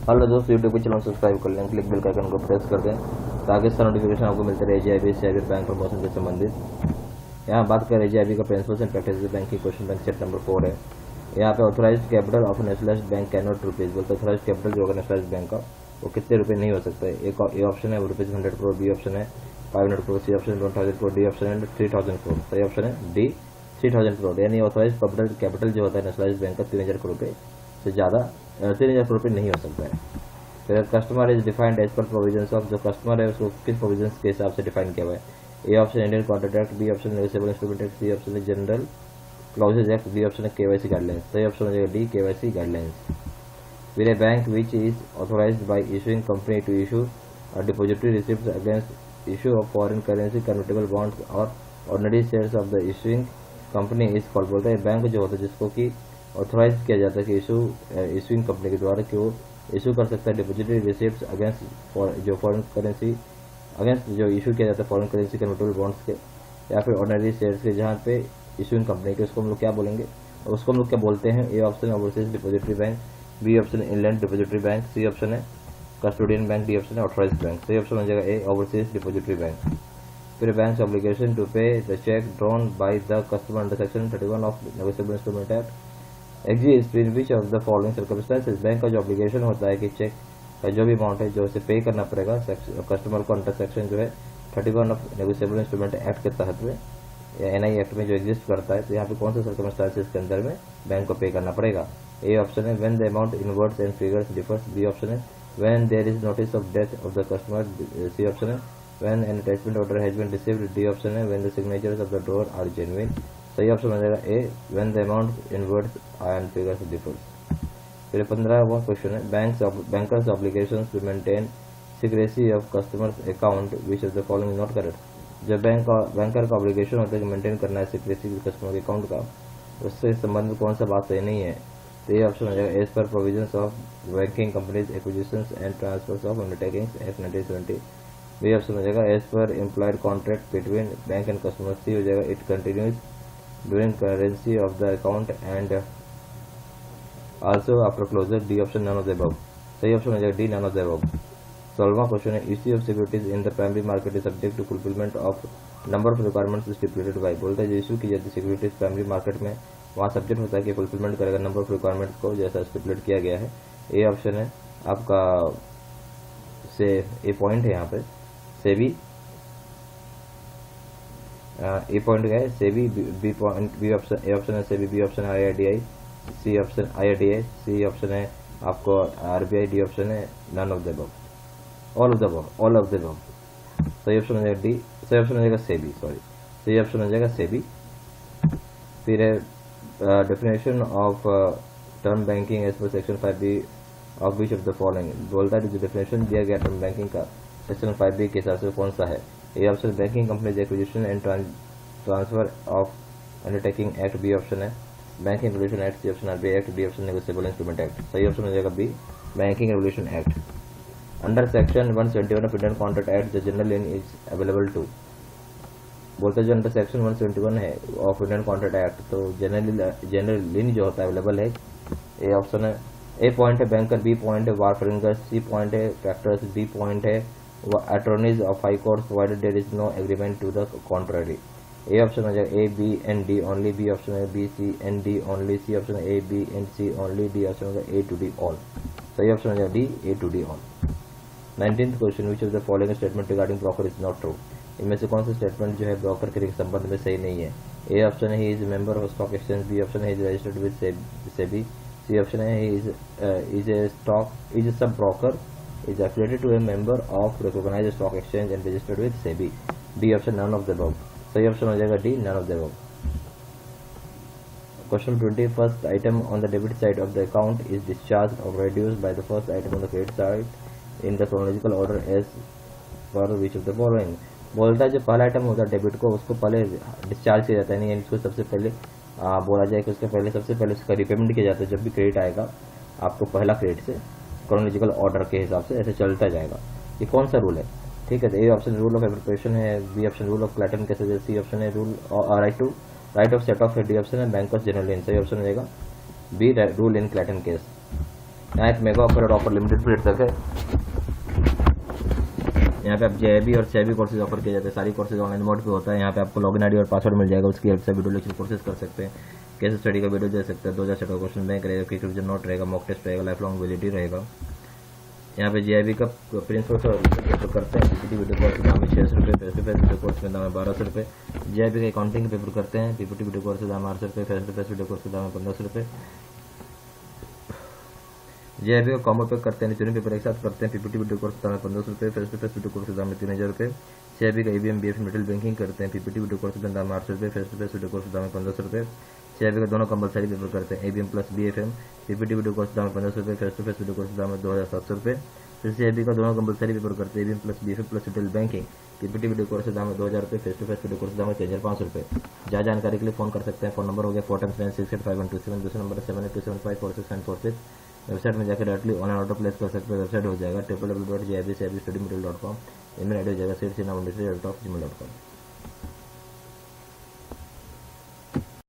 Hello दोस्तों, YouTube के channel subscribe कर लें, क्लिक बेल का आइकन को प्रेस कर दें ताकि इसका नोटिफिकेशन आपको मिलते रहे JAIIB SEBI बैंक प्रमोशन से संबंधित। यहाँ बात करें JAIIB का प्रिंसिपल्स एंड प्रैक्टिस बैंक की क्वेश्चन बैंक सेट नंबर 4 है। यहाँ पे authorised capital of nationalised bank can not rupees बोलते ऑथराइज्ड कैपिटल जो होगा नेशनलाइज्ड बैंक का वो कितने रुपए नहीं हो सकता है। एक ए ऑप्शन है रुपीज 100 करोड़, बी ऑप्शन है 500 crore, C option 1000 crore, D option है 3000 करोड़। सही ऑप्शन है डी 3000 करोड़। यानी ऑथराइज्ड कैपिटल जो होता है नेशनलाइज्ड बैंक का 3000 करोड़ रुपए से ज्यादा 3000 करोड़ रुपए नहीं हो सकता है। फिर customer is defined as per provisions of, जो कस्टमर है उसको किस प्रोविजंस के हिसाब से डिफाइन किया हुआ है। A option Indian contract act, B option negotiable instrument act, C option general clauses act, D option KYC guidelines. सही ऑप्शन हो जाएगा डी KYC गाइडलाइंस। फिर a bank which is authorized by issuing company to issue depository receipt against issue of foreign currency convertible bonds और ordinary shares of the issuing company is called. बोलते हैं bank जो होता है जिसको कि authorise किया जाता है कि इशूइंग कंपनी के द्वारा कि वो इशू कर सकता है डिपॉजिटरी रिसिप्ट अगेंस्ट जो फॉरेन करेंसी अगेंस्ट जो इशू किया जाता है फॉरेन करेंसी कन्वर्टेबल बॉन्ड्स के या फिर ऑर्डिनरी शेयर्स के, जहाँ पे इशूइंग कंपनी के उसको हम लोग क्या बोलेंगे, उसको हम लोग क्या बोलते हैं। A option overseas depository bank, B option inland depository bank, C option है कस्टोडियन बैंक, डी ऑप्शन है ऑथराइज्ड बैंक। सही ऑप्शन हो जाएगा ए ओवरसीज डिपॉजिटरी बैंक। फिर bank obligation to pay the cheque drawn by the customer under section 31 of negotiable instrument act exist in which of the following circumstances. Bank का जो obligation होता है कि check का जो भी अमाउंट है जो उसे पे करना पड़ेगा कस्टमर को अंडर सेक्शन जो है 31 ऑफ नेगोशिएबल इंस्ट्रूमेंट एक्ट के तहत में या NI एक्ट में जो एग्जिस्ट करता है, तो यहाँ पे कौन से सर्कमस्टेंसेस के अंदर में बैंक को पे करना पड़ेगा। ए ऑप्शन है when the amount in words and figures differs, B option है when there is notice of death of the customer, C option है when an attachment order has been received, D option है when the signatures of the drawer are genuine. सही option हो जाएगा A when the amount in words and figures differs. फिर 15वां question है bankers obligations to maintain secrecy of customers account which of the following not correct. जब banker का obligation होता है कि मेंटेन करना है सिक्रेसी कस्टमर के अकाउंट का, उससे संबंध में कौन सा बात सही नहीं है। तो ये ऑप्शन हो जाएगा as per provisions of banking companies acquisitions and transfer of undertakings act 1970। B option हो जाएगा as per implied contract between bank and customer, C हो जाएगा it continues during currency of the account and also after closure, D option none of the above. सही option हो जाएगा D none of the above. 16वां question है issue of securities in the primary market is subject to fulfilment of number of requirements stipulated bye. बोलता है जो issue की जाती है सिक्योरिटीज प्राइमरी मार्केट में वहाँ सब्जेक्ट होता है कि फुलफिलमेंट करेगा नंबर ऑफ रिक्वायरमेंट्स को जैसा स्टिपुलेट किया गया है। ए ऑप्शन है आपका से ए पॉइंट है यहाँ पे सेबी, ए पॉइंट क्या है SEBI, B point B option A option है सेबी, बी ऑप्शन है IRDA, C option IRDA, C option है आपको RBI, डी ऑप्शन है none of the above, all of the above. सही ऑप्शन हो जाएगा डी, सही ऑप्शन हो जाएगा सेबी, सॉरी सही ऑप्शन हो जाएगा सेबी। फिर है definition of term banking as per section 5B of which of the following. बोलता है जो डेफिनेशन दिया गया टर्म बैंकिंग का सेक्शन 5B के हिसाब से कौन सा है। A option banking companies acquisition and transfer of undertaking act, B option है banking regulation act, C option RBI act, D option negotiable instrument act. सही ऑप्शन हो जाएगा B banking regulation act. Under section 171 of Indian contract act the general lien is available to. बोलते हैं जो under section 171 है of Indian contract act, तो general lien जो होता है अवेलेबल है। ए ऑप्शन है ए पॉइंट है बैंकर, बी पॉइंट है वारफरिंगर्स, सी पॉइंट है फैक्टर्स, डी पॉइंट है attorneys of high court provided there is no agreement to the contrary. A option हो जाएगा A B and D only, B option है B C and D only, C option है A B and C only, D option होगा A to D all. सही option हो जाएगा D A to D all. 19th question which of the following statement regarding broker is not true. इनमें से कौन सा statement जो है ब्रोकर के संबंध में सही नहीं है। ए ऑप्शन है he is member of stock exchange, B option है is registered with SEBI, C option है he is sub broker is affiliated to a member of recognized stock exchange and registered with SEBI, D option none of the above. सही option हो जाएगा D none of the above. Question 20 first item on the debit side of the account is discharge और reduced by the first item on the credit side in the chronological order as per which of the following। बोलता है जो पहला item होता है debit को उसको पहले डिस्चार्ज किया जाता है, यानी इसको सबसे पहले बोला जाए कि उसके पहले सबसे पहले उसका रिपेमेंट किया जाता है। जब भी क्रेडिट आएगा आपको पहला क्रेडिट से क्रोनोलॉजिकल ऑर्डर के हिसाब से ऐसे चलता जाएगा। ये कौन सा रूल है, ठीक है। तो A option rule of appropriation है, B option rule of Clayton cases, C option है rule right of set off, D option है बैंक ऑफ जनरल लिन। सही ऑप्शन हो जाएगा B rule in Clayton case. यहाँ एक मेगा ऑफर और offer limited period तक है। यहाँ पे आप JAIIB और SEBI कोर्सेज ऑफर किए जाते हैं। सारी कोर्सेज ऑनलाइन मोड पे होता है। यहाँ पे आपको लॉगिन आईडी और पासवर्ड मिल जाएगा, उसकी हेल्प से वीडियो लेक्चर कोर्सेज कर सकते हैं। केस स्टडी का वीडियो दे सकते हैं। 2000 का क्वेश्चन बैंक रहेगा, क्विक रिविजन नोट रहेगा, मॉक टेस्ट रहेगा, लाइफ लॉन्ग वैलिडिटी रहेगा। यहाँ पे JAIIB का प्रिंसिपल पेपर करते हैं। PPT वीडियो कोर्स के दाम में 600 रुपये, face to face video course के दाम में 1200 रुपये। JAIIB का अकाउंटिंग पेपर करते हैं। PPT वीडियो कोर्स के दाम 800 रुपये, face to face video course के दाम में 1500 रुपये। JAIIB का कॉम्बो पैक करते हैं, तीनों पेपर एक साथ करते हैं। PPT वीडियो कोर्स के दाम में 1500 रुपये, face to face video course के दाम में 3000 रुपये। SEBI का EBM BF मेटल बैंकिंग करते हैं। PPT वीडियो कोर्स के दाम में 800 रुपये, face to face video course के दाम में 1500 रुपये। SEBI का दोनों कंपलसरी पेपर करते हैं, ABM plus BFM। PPT video course के दाम में 1500 रुपये, face to face video course के दाम में 2700 रुपये। फिर SEBI का दोनों कंपलसरी पेपर करते हैं, ABM plus BFM plus retail banking. PPT video course के दाम में 2000 रुपये, face to face video course के दाम में 3500 रुपये। ज्यादा जानकारी के लिए फोन कर सकते हैं। फोन नंबर हो गया 4 दूसरा नंबर 7827546946। वेबसाइट में जाकर डायरेक्टली ऑनलाइन ऑर्डर प्लेस कर सकते हैं। वेबसाइट हो जाएगा www.jaibstudymaterial.com। ईमेल आईडी हो जाएगा seedsinamundisri@gmail.com।